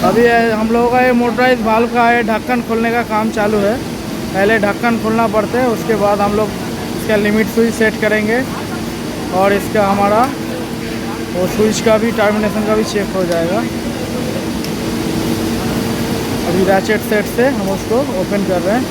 अभी हम लोगों का ये मोटराइज वाल्व का है ढक्कन खोलने का काम चालू है। पहले ढक्कन खोलना पड़ता है, उसके बाद हम लोग इसका लिमिट स्विच सेट करेंगे और इसका हमारा वो स्विच का भी टर्मिनेशन का भी चेक हो जाएगा। अभी रैचेट सेट से हम उसको ओपन कर रहे हैं।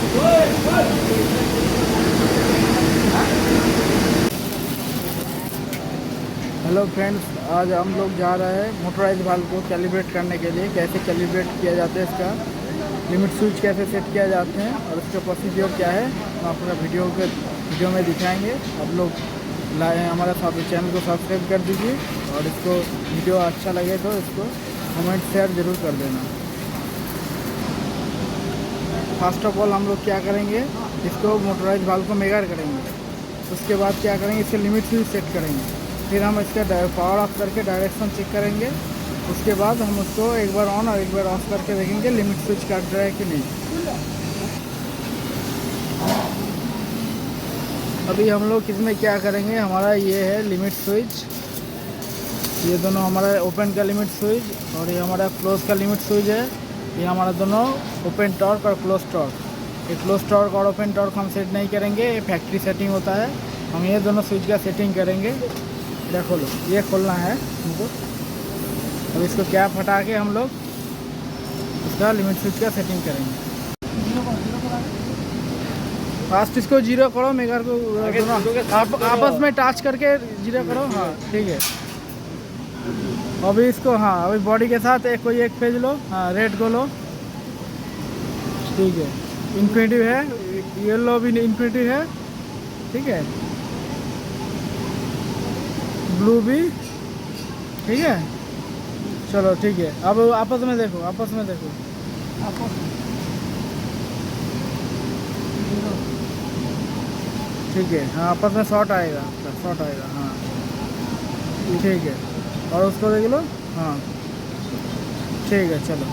हेलो फ्रेंड्स, आज हम लोग जा रहे हैं मोटराइज वाल्व को कैलिब्रेट करने के लिए। कैसे कैलिब्रेट किया जाता है, इसका लिमिट स्विच कैसे सेट किया जाते हैं और इसका प्रोसीजर क्या है, हम आपका वीडियो में दिखाएंगे। आप लोग हमारे चैनल को सब्सक्राइब कर दीजिए और इसको वीडियो अच्छा लगे तो इसको कमेंट शेयर ज़रूर कर देना। फर्स्ट ऑफ ऑल हम लोग क्या करेंगे, इसको मोटराइज वाल्व को मेजर करेंगे। उसके बाद क्या करेंगे, इसके लिमिट स्विच सेट करेंगे। फिर हम इसका पावर ऑफ करके डायरेक्शन चेक करेंगे। उसके बाद हम उसको एक बार ऑन और एक बार ऑफ करके देखेंगे लिमिट स्विच काट रहा है कि नहीं। अभी हम लोग इसमें क्या करेंगे, हमारा ये है लिमिट स्विच, ये दोनों हमारा ओपन का लिमिट स्विच और ये हमारा क्लोज का लिमिट स्विच है। ये हमारा दोनों ओपन टॉर्क और क्लोज टॉर्क। ये क्लोज टॉर्क और ओपन टॉर्क हम सेट नहीं करेंगे, ये फैक्ट्री सेटिंग होता है। हम ये दोनों स्विच का सेटिंग करेंगे। देखो लो, ये खोलना है हमको। अब इसको कैप हटा के हम लोग इसका लिमिट स्विच का सेटिंग करेंगे। फास्ट इसको जीरो करो, मेगर को दोनों आपस में टच करके जीरो करो। हाँ ठीक है। अभी इसको अभी बॉडी के साथ कोई एक पेज लो। हाँ, रेड को लो, ठीक है। इन्फिनिटिव है, येलो भी इन्फिनिटिव है, ठीक है। ब्लू भी, ठीक है। चलो ठीक है। अब आपस में देखो, आपस में देखो, ठीक है। हाँ, आपस में शॉर्ट आएगा, शॉर्ट आएगा। हाँ ठीक है। और उसको देख लो। हाँ ठीक है, चलो।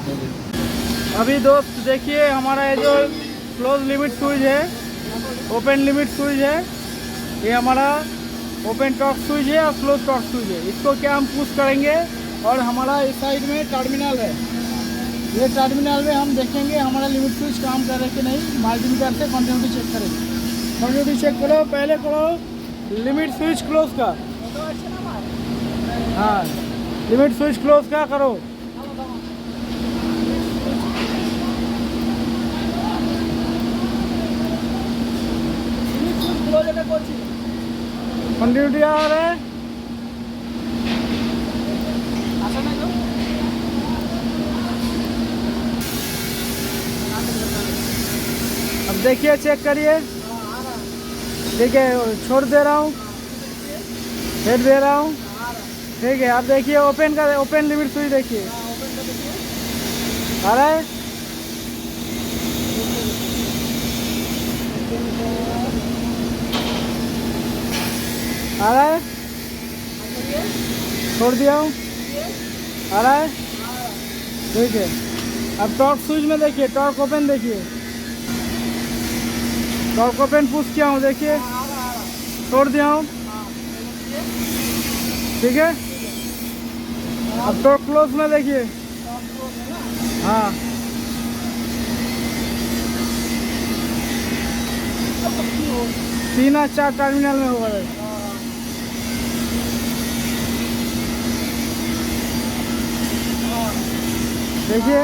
अभी दोस्त देखिए, हमारा ये जो क्लोज लिमिट स्विच है, ओपन लिमिट स्विच है, ये हमारा ओपन टॉर्क स्विच है और क्लोज टॉर्क स्विच है। इसको क्या हम पुश करेंगे और हमारा इस साइड में टर्मिनल है। ये टर्मिनल में हम देखेंगे हमारा लिमिट स्विच काम कर रहे कि नहीं। मल्टीमीटर से कंटिन्यूटी चेक करेंगे। कंटिन्यूटी चेक करो, पहले करो लिमिट स्विच क्लोज का। हाँ, लिमिट स्विच क्लोज का करो। कंटिन्यूटी आ रहा है। अब देखिए, चेक करिए, ठीक है। छोड़ दे रहा हूँ, हेड दे रहा हूँ, ठीक है। अब देखिए ओपन लिमिट स्विच देखिए, आ रहा है। आ रहा है, छोड़ दिया हूँ, आ रहा है, ठीक है। अब टॉर्क स्विच में देखिए, टॉर्क ओपन देखिए, टॉर्क ओपन पुश किया हूँ, देखिए, छोड़ दिया हूँ, ठीक है। अब टॉर्क क्लोज में देखिए। हाँ, तीन या चार टर्मिनल में होगा। देखिए,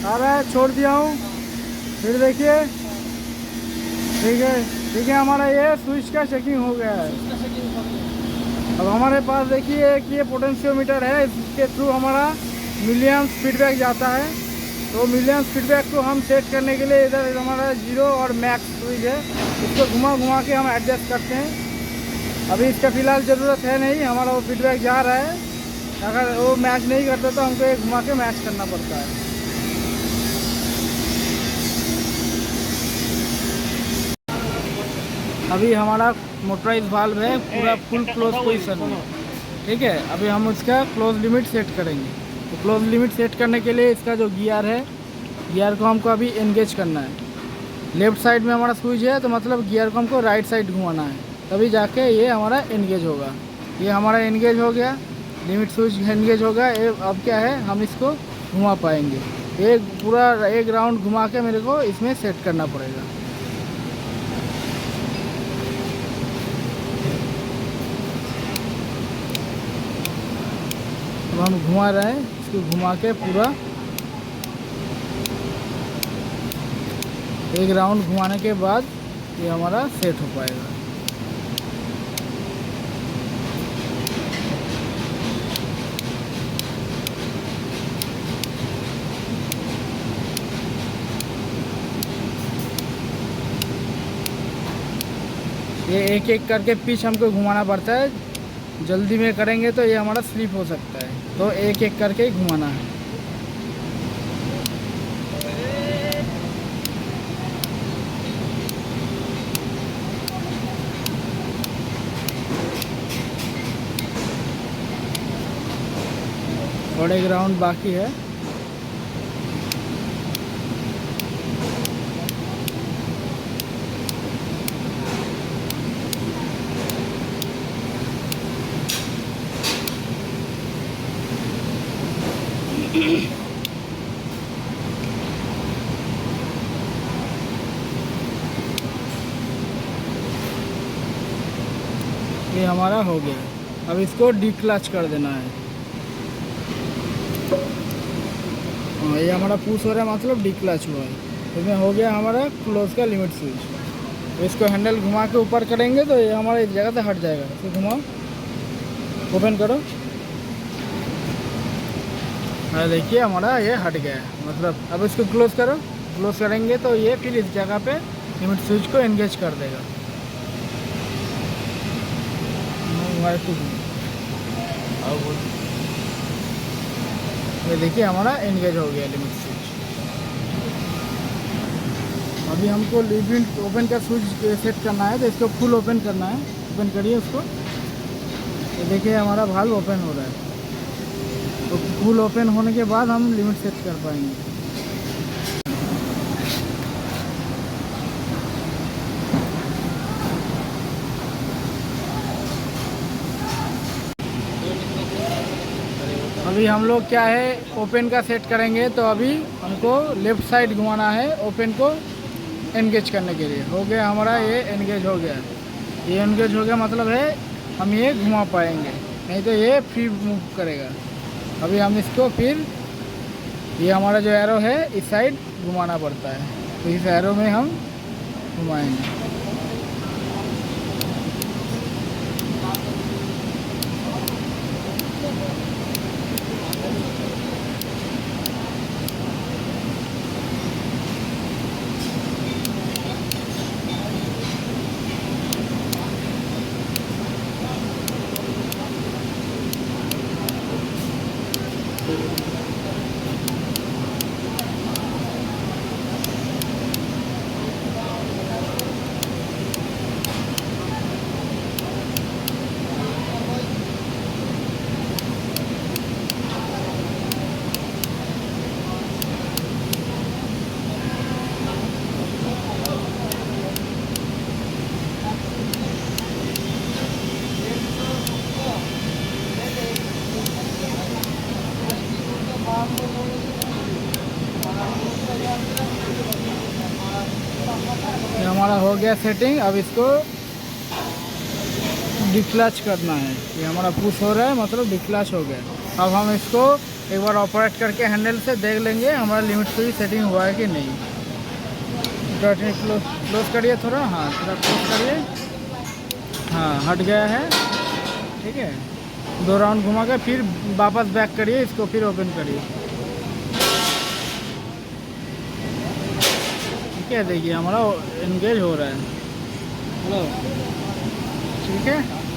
आ रहा है, छोड़ दिया हूँ, फिर देखिए, ठीक है, ठीक है। हमारा ये स्विच का चेकिंग हो गया है। अब हमारे पास देखिए एक ये पोटेंशियोमीटर है, इसके थ्रू हमारा मिलियंस फीडबैक जाता है। तो मिलियंस फीडबैक को हम सेट करने के लिए इधर हमारा जीरो और मैक्स स्विच है, इसको घुमा घुमा के हम एडजस्ट करते हैं। अभी इसका फ़िलहाल ज़रूरत है नहीं, हमारा वो फीडबैक जा रहा है। अगर वो मैच नहीं करता तो हमको एक घुमा के मैच करना पड़ता है। अभी हमारा मोटराइज वाल्व है पूरा फुल क्लोज पोजीशन में, ठीक है। अभी हम उसका क्लोज लिमिट सेट करेंगे। तो क्लोज लिमिट सेट करने के लिए इसका जो गियर है, गियर को हमको अभी एंगेज करना है। लेफ़्ट साइड में हमारा स्विच है, तो मतलब गियर को हमको राइट साइड घुमाना है, तभी जाके ये हमारा एंगेज होगा। ये हमारा एंगेज हो गया, लिमिट स्विच एंगेज होगा। अब क्या है, हम इसको घुमा पाएंगे। एक पूरा एक राउंड घुमा के मेरे को इसमें सेट करना पड़ेगा। अब हम घुमा रहे हैं, इसको घुमा के पूरा एक राउंड घुमाने के बाद ये हमारा सेट हो पाएगा। ये एक एक करके पिच हमको घुमाना पड़ता है, जल्दी में करेंगे तो ये हमारा स्लिप हो सकता है, तो एक एक करके ही घुमाना है। और एक राउंड बाकी है। ये हमारा हो गया। अब इसको डिक्लच कर देना है। ये हमारा पुश हो रहा है, मतलब डिक्लच हुआ है। इसमें हो गया हमारा क्लोज का लिमिट स्विच। तो इसको हैंडल घुमा के ऊपर करेंगे तो ये हमारा इस जगह से हट जाएगा। तो घुमाओ, ओपन करो। देखिए हमारा ये हट गया है, मतलब अब इसको क्लोज करो। क्लोज करेंगे तो ये फिर इस जगह पे लिमिट स्विच को एंगेज कर देगा। ये देखिए हमारा एंगेज हो गया लिमिट स्विच। अभी हमको लिमिट ओपन का स्विच सेट करना है, तो इसको फुल ओपन करना है। ओपन करिए उसको। ये देखिए हमारा वाल्व ओपन हो रहा है। तो फुल ओपन होने के बाद हम लिमिट सेट कर पाएंगे। अभी हम लोग क्या है ओपन का सेट करेंगे, तो अभी हमको लेफ़्ट साइड घुमाना है ओपन को एंगेज करने के लिए। हो गया हमारा ये एंगेज हो गया। ये एंगेज हो गया मतलब है हम ये घुमा पाएंगे, नहीं तो ये फ्री मूव करेगा। अभी हम इसको फिर ये हमारा जो एरो है इस साइड घुमाना पड़ता है, तो इस एरो में हम घुमाएंगे। ये हमारा हो गया सेटिंग। अब इसको डिक्लच करना है। ये हमारा पुश हो रहा है, मतलब डिक्लच हो गया। अब हम इसको एक बार ऑपरेट करके हैंडल से देख लेंगे हमारा लिमिट स्विच सेटिंग हुआ है कि नहीं। क्लोज करिए थोड़ा, हाँ थोड़ा क्लोज करिए। हाँ हट गया है, ठीक है। 2 राउंड घुमा के फिर वापस बैक करिए इसको, फिर ओपन करिए। ठीक है, देखिए हमारा एंगेज हो रहा है। हेलो, ठीक है।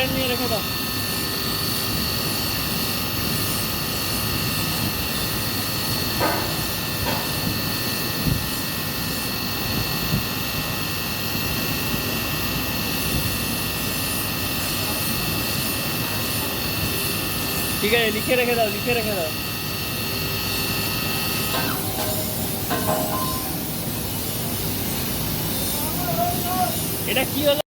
नहीं रखा था। ঠিক আছে, লিখে রেখে দাও, লিখে রেখে দাও। এটা কি হলো?